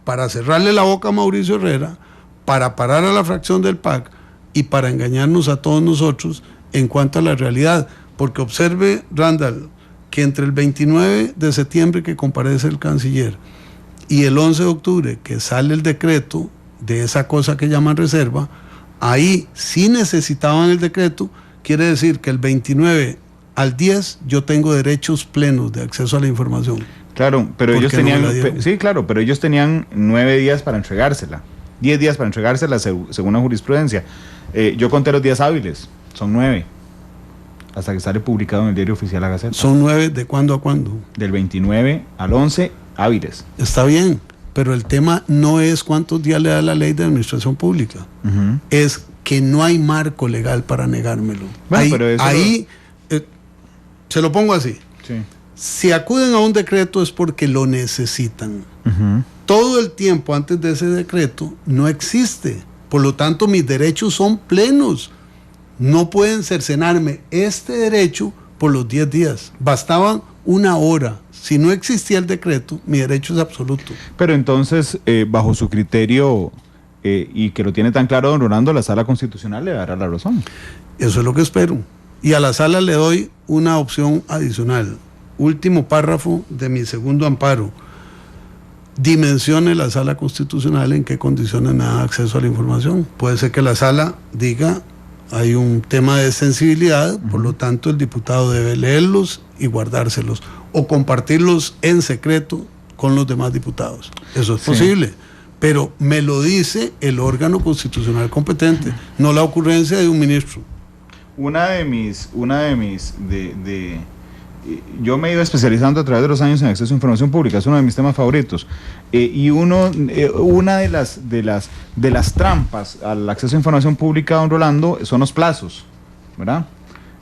para cerrarle la boca a Mauricio Herrera, para parar a la fracción del PAC y para engañarnos a todos nosotros en cuanto a la realidad. Porque observe, Randall, que entre el 29 de septiembre que comparece el canciller y el 11 de octubre que sale el decreto de esa cosa que llaman reserva, ahí sí necesitaban el decreto. Quiere decir que el 29 al 10 yo tengo derechos plenos de acceso a la información. Claro, pero ellos tenían, pero ellos tenían 9 días para entregársela, 10 días para entregársela según la jurisprudencia. Yo conté los días hábiles, son 9, hasta que sale publicado en el Diario Oficial La Gaceta. ¿Son 9 de cuándo a cuándo? Del 29 al 11 hábiles. Está bien, pero el tema no es cuántos días le da la ley de administración pública, uh-huh, es que no hay marco legal para negármelo. Bueno, se lo pongo así. Sí. Si acuden a un decreto es porque lo necesitan. Uh-huh. Todo el tiempo antes de ese decreto no existe. Por lo tanto, mis derechos son plenos. No pueden cercenarme este derecho por los 10 días. Bastaban una hora. Si no existía el decreto, mi derecho es absoluto. Pero entonces, bajo su criterio, y que lo tiene tan claro don Rolando, la Sala Constitucional le dará la razón. Eso es lo que espero. Y a la Sala le doy una opción adicional. Último párrafo de mi segundo amparo. Dimensione la Sala Constitucional en qué condiciones me da acceso a la información. Puede ser que la Sala diga, hay un tema de sensibilidad, por lo tanto el diputado debe leerlos y guardárselos, o compartirlos en secreto con los demás diputados. Eso es posible, pero me lo dice el órgano constitucional competente, no la ocurrencia de un ministro. Yo me he ido especializando a través de los años en acceso a información pública, es uno de mis temas favoritos, y una de las trampas al acceso a información pública, don Rolando, son los plazos, ¿verdad?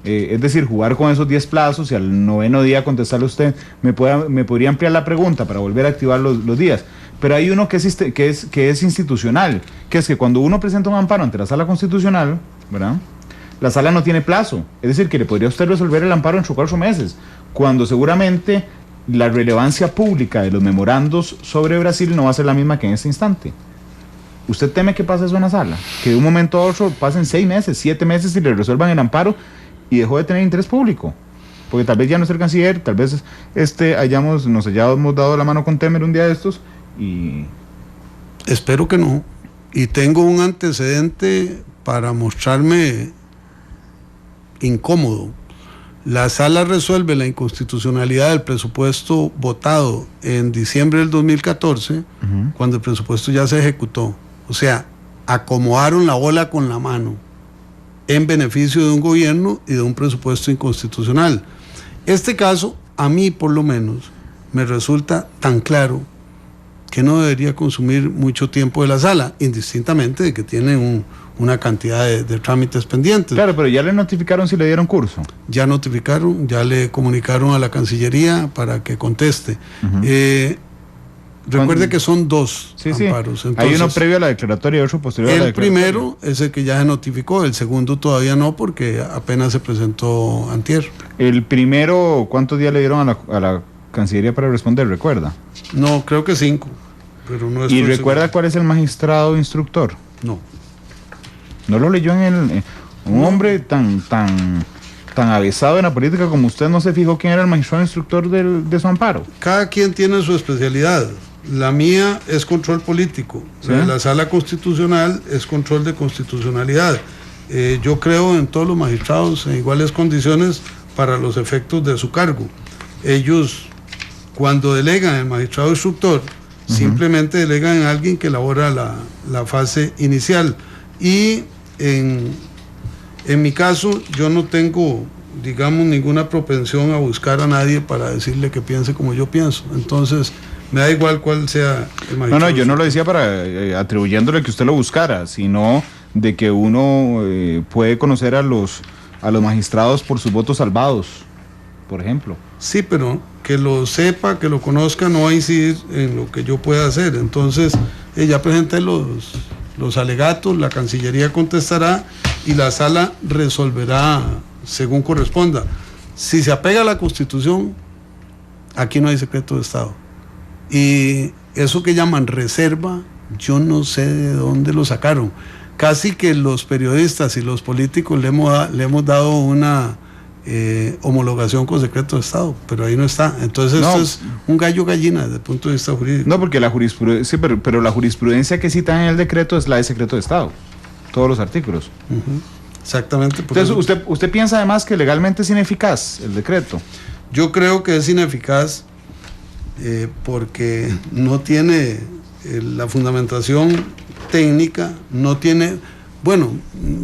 Es decir, jugar con esos 10 plazos y al 9º día contestarle a usted, me podría ampliar la pregunta para volver a activar los días. Pero hay uno que es institucional, que es que cuando uno presenta un amparo ante la Sala Constitucional, ¿verdad?, la Sala no tiene plazo, es decir, que le podría usted resolver el amparo en 4 meses, cuando seguramente la relevancia pública de los memorandos sobre Brasil no va a ser la misma que en este instante. ¿Usted teme que pase eso en la Sala? Que de un momento a otro pasen 6 meses, 7 meses y le resuelvan el amparo y dejó de tener interés público, porque tal vez ya no es el canciller, tal vez nos hayamos dado la mano con Temer un día de estos y... Espero que no, y tengo un antecedente para mostrarme incómodo. La Sala resuelve la inconstitucionalidad del presupuesto votado en diciembre del 2014, cuando el presupuesto ya se ejecutó, o sea, acomodaron la bola con la mano en beneficio de un gobierno y de un presupuesto inconstitucional. Este caso, a mí por lo menos, me resulta tan claro que no debería consumir mucho tiempo de la Sala, indistintamente de que tiene una cantidad de trámites pendientes. Claro, pero ya le notificaron si le dieron curso. Ya notificaron, ya le comunicaron a la Cancillería para que conteste. Recuerde que son 2 amparos. Entonces, hay uno previo a la declaratoria y otro posterior a la declaratoria. El primero es el que ya se notificó, el segundo todavía no, porque apenas se presentó antier. El primero, ¿cuántos días le dieron a la Cancillería para responder? ¿Recuerda? No, creo que 5, pero no es. ¿Y recuerda seguro cuál es el magistrado instructor? No. ¿No lo leyó un hombre tan avesado en la política como usted no se fijó quién era el magistrado instructor de su amparo? Cada quien tiene su especialidad. La mía es control político. ¿Sí? La Sala Constitucional es control de constitucionalidad. Yo creo en todos los magistrados en iguales condiciones para los efectos de su cargo. Ellos, cuando delegan el magistrado instructor, simplemente delegan a alguien que elabora la fase inicial. Y en mi caso, yo no tengo, digamos, ninguna propensión a buscar a nadie para decirle que piense como yo pienso. Entonces, me da igual cuál sea el magistrado. No, yo no lo decía para atribuyéndole que usted lo buscara, sino de que uno puede conocer a los magistrados por sus votos salvados, por ejemplo. Sí, pero que lo sepa, que lo conozca, no va a incidir en lo que yo pueda hacer. Entonces, ya presenté los alegatos, la Cancillería contestará y la Sala resolverá según corresponda. Si se apega a la Constitución, aquí no hay secreto de Estado. Y eso que llaman reserva, yo no sé de dónde lo sacaron. Casi que los periodistas y los políticos le hemos dado una homologación con secreto de Estado, pero ahí no está. Entonces esto es un gallo gallina desde el punto de vista jurídico. No, porque la jurisprudencia, pero la jurisprudencia que citan en el decreto es la de secreto de Estado, todos los artículos. Exactamente. Entonces usted piensa además que legalmente es ineficaz el decreto. Yo creo que es ineficaz porque no tiene la fundamentación técnica, no tiene. Bueno,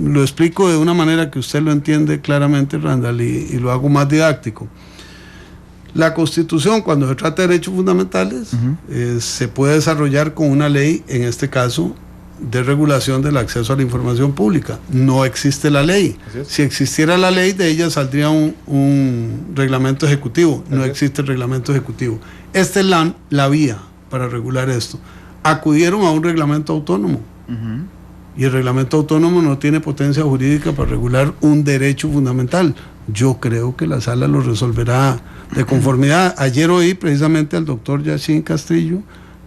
lo explico de una manera que usted lo entiende claramente, Randall, y lo hago más didáctico. La Constitución, cuando se trata de derechos fundamentales, se puede desarrollar con una ley, en este caso, de regulación del acceso a la información pública. No existe la ley. Si existiera la ley, de ella saldría un reglamento ejecutivo. No existe el reglamento ejecutivo. Esta es la vía para regular esto. Acudieron a un reglamento autónomo. Y el reglamento autónomo no tiene potencia jurídica para regular un derecho fundamental. yo creo que la sala lo resolverá de conformidad. Ayer oí precisamente al doctor Yacine Castrillo,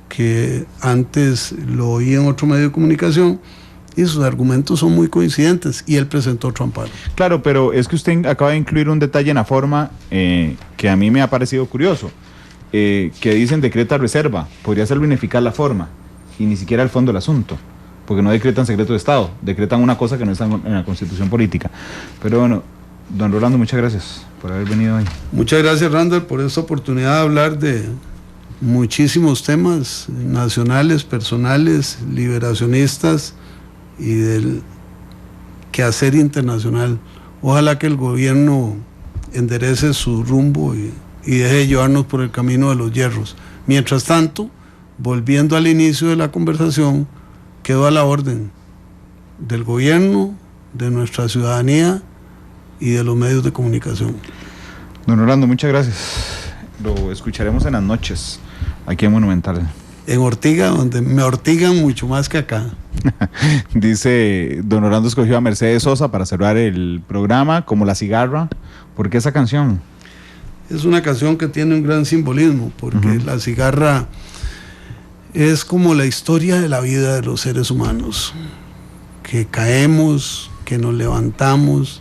que antes lo oí en otro medio de comunicación, y sus argumentos son muy coincidentes, y él presentó otro amparo. Claro, pero es que usted acaba de incluir un detalle en la forma que a mí me ha parecido curioso, que dicen decreta reserva. Podría ser ineficaz la forma y ni siquiera el fondo del asunto, porque no decretan secreto de Estado, decretan una cosa que no está en la Constitución política. Pero bueno, don Rolando, muchas gracias por haber venido hoy. Muchas gracias, Randall, por esta oportunidad de hablar de muchísimos temas nacionales, personales, liberacionistas y del quehacer internacional. Ojalá que el gobierno enderece su rumbo y deje de llevarnos por el camino de los hierros. Mientras tanto, volviendo al inicio de la conversación, quedo a la orden del gobierno, de nuestra ciudadanía y de los medios de comunicación. Don Rolando, muchas gracias. Lo escucharemos en las noches, aquí en Monumental. En Ortiga, donde me ortigan mucho más que acá. Dice, don Rolando escogió a Mercedes Sosa para cerrar el programa, como La Cigarra. ¿Por qué esa canción? Es una canción que tiene un gran simbolismo, porque La Cigarra es como la historia de la vida de los seres humanos, que caemos, que nos levantamos,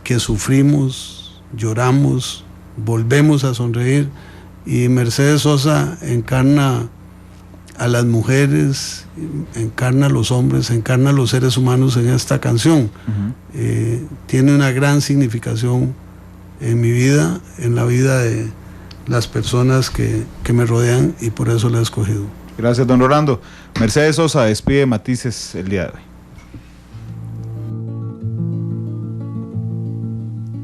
que sufrimos, lloramos, volvemos a sonreír, y Mercedes Sosa encarna a las mujeres, encarna a los hombres, encarna a los seres humanos en esta canción. Tiene una gran significación en mi vida, en la vida de las personas que me rodean, y por eso la he escogido. Gracias, don Rolando. Mercedes Sosa despide Matices el día de hoy.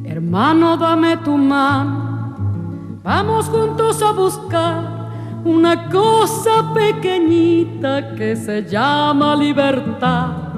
Hermano, dame tu mano, vamos juntos a buscar una cosa pequeñita que se llama libertad.